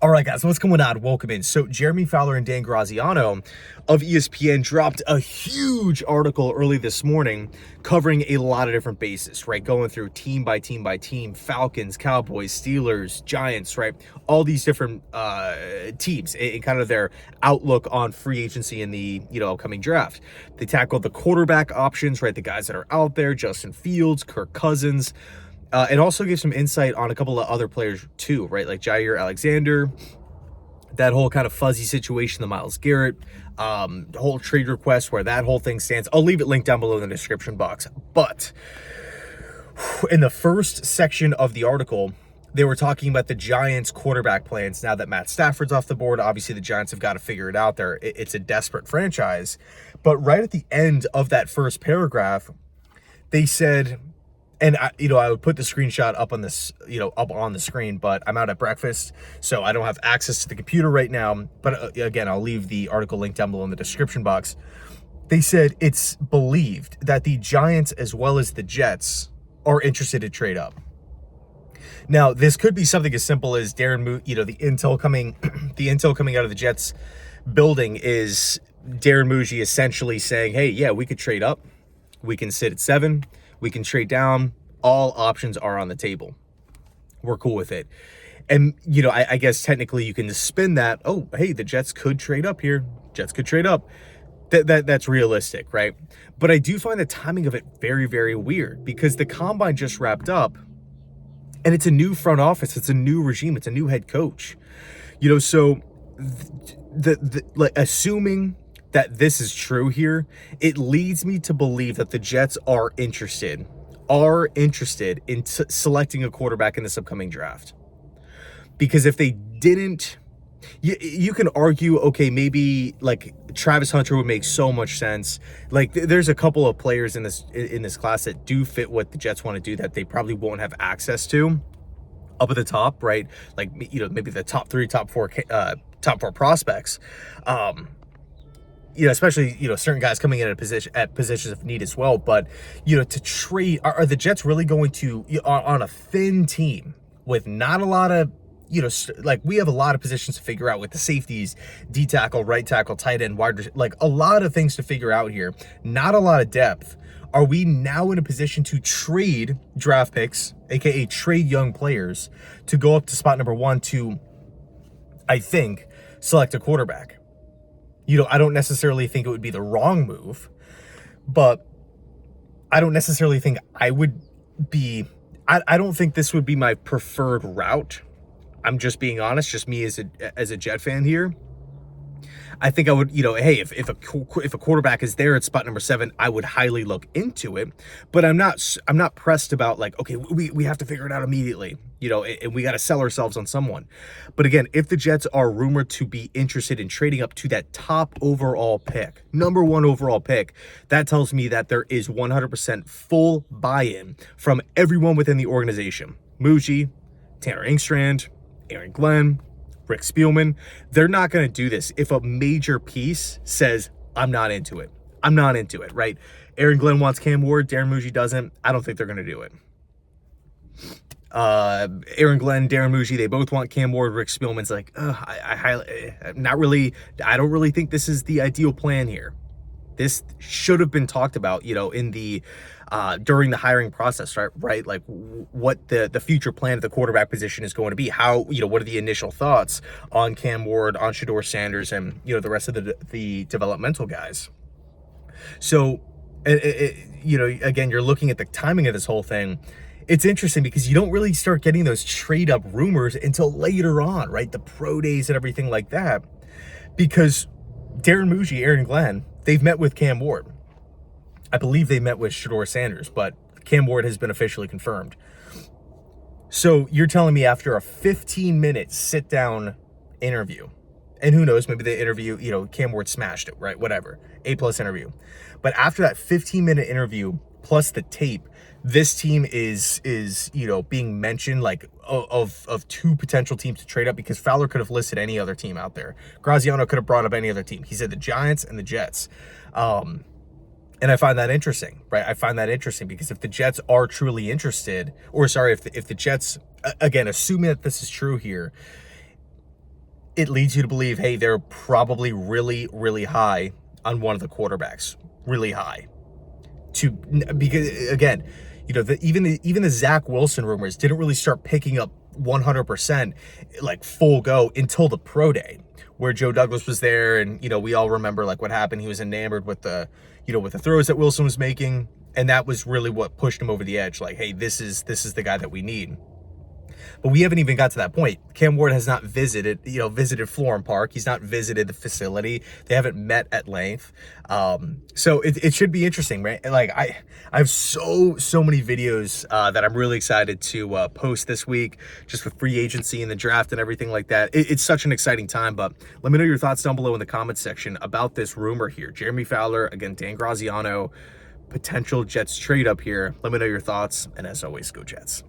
All right, guys, what's going on? Welcome in. So Jeremy Fowler and Dan Graziano of ESPN dropped a huge article early this morning covering a lot of different bases, right? Going through team by team by team, Falcons, Cowboys, Steelers, Giants, right? All these different teams and kind of their outlook on free agency in the upcoming draft. They tackled the quarterback options, right? The guys that are out there, Justin Fields, Kirk Cousins. It also gives some insight on a couple of other players too, right? Like Jair Alexander, that whole kind of fuzzy situation, the Myles Garrett, the whole trade request, where that whole thing stands. I'll leave it linked down below in the description box. But in the first section of the article, they were talking about the Giants' quarterback plans. Now that Matt Stafford's off the board, obviously the Giants have got to figure it out there. It's a desperate franchise. But right at the end of that first paragraph, they said... And I would put the screenshot up on this, up on the screen, but I'm out at breakfast, so I don't have access to the computer right now. But again, I'll leave the article link down below in the description box. They said it's believed that the Giants as well as the Jets are interested to trade up. Now, this could be something as simple as the intel coming, the intel coming out of the Jets building is Darren Muji essentially saying, "Hey, yeah, we could trade up, we can sit at 7." We can trade down. All options are on the table. We're cool with it. And, I guess technically you can just spin that. Oh, hey, the Jets could trade up here. Jets could trade up. That's realistic, right? But I do find the timing of it very, very weird because the combine just wrapped up and it's a new front office. It's a new regime. It's a new head coach. So assuming that this is true here, it leads me to believe that the Jets are interested in selecting a quarterback in this upcoming draft. Because if they didn't, you can argue, okay, maybe like Travis Hunter would make so much sense. Like there's a couple of players in this class that do fit what the Jets want to do that they probably won't have access to up at the top, right? Like, maybe the top 3, top 4 prospects. Especially, certain guys coming in at positions of need as well. But, to trade, are the Jets really going to, on a thin team with not a lot of, we have a lot of positions to figure out with the safeties, D tackle, right tackle, tight end, wide, like a lot of things to figure out here. Not a lot of depth. Are we now in a position to trade draft picks, aka trade young players, to go up to spot number 1 to, I think, select a quarterback? I don't necessarily think it would be the wrong move, but I don't necessarily think I don't think this would be my preferred route. I'm just being honest, just me as a Jet fan here. I think I would, hey, if a quarterback is there at spot number 7, I would highly look into it. But I'm not pressed about like, okay, we have to figure it out immediately, and we got to sell ourselves on someone. But again, if the Jets are rumored to be interested in trading up to that top overall pick, number 1 overall pick, that tells me that there is 100% full buy-in from everyone within the organization. Muji, Tanner Engstrand, Aaron Glenn, Rick Spielman. They're not going to do this if a major piece says, I'm not into it. I'm not into it, right? Aaron Glenn wants Cam Ward. Darren Muji doesn't. I don't think they're going to do it. Aaron Glenn, Darren Muji, they both want Cam Ward. Rick Spielman's like, I don't really think this is the ideal plan here. This should have been talked about, in the during the hiring process, right? Like what the future plan of the quarterback position is going to be. How, what are the initial thoughts on Cam Ward, on Shedeur Sanders, and, the rest of the developmental guys. So, again, you're looking at the timing of this whole thing. It's interesting because you don't really start getting those trade up rumors until later on, right? The pro days and everything like that. Because Darren Muji, Aaron Glenn, they've met with Cam Ward. I believe they met with Shedeur Sanders, but Cam Ward has been officially confirmed. So you're telling me after a 15-minute sit-down interview, and who knows, maybe the interview, Cam Ward smashed it, right? Whatever, A+ interview. But after that 15-minute interview plus the tape, this team is being mentioned like of 2 potential teams to trade up, because Fowler could have listed any other team out there. Graziano could have brought up any other team. He said the Giants and the Jets. And I find that interesting, right? I find that interesting because if the Jets are truly interested, or sorry, if the Jets, again, assuming that this is true here, it leads you to believe, hey, they're probably really, really high on one of the quarterbacks, really high. Because again, you know, even the Zach Wilson rumors didn't really start picking up 100% like full go until the pro day, where Joe Douglas was there, and you know, we all remember like what happened. He was enamored with the, you know, with the throws that Wilson was making, and that was really what pushed him over the edge. Like, hey, this is the guy that we need. But we haven't even got to that point. Cam Ward has not visited Florham Park. He's not visited the facility. They haven't met at length. So it should be interesting, right? Like I have so many videos that I'm really excited to post this week, just with free agency and the draft and everything like that. It's such an exciting time. But let me know your thoughts down below in the comments section about this rumor here. Jeremy Fowler, again, Dan Graziano, potential Jets trade up here. Let me know your thoughts. And as always, go Jets.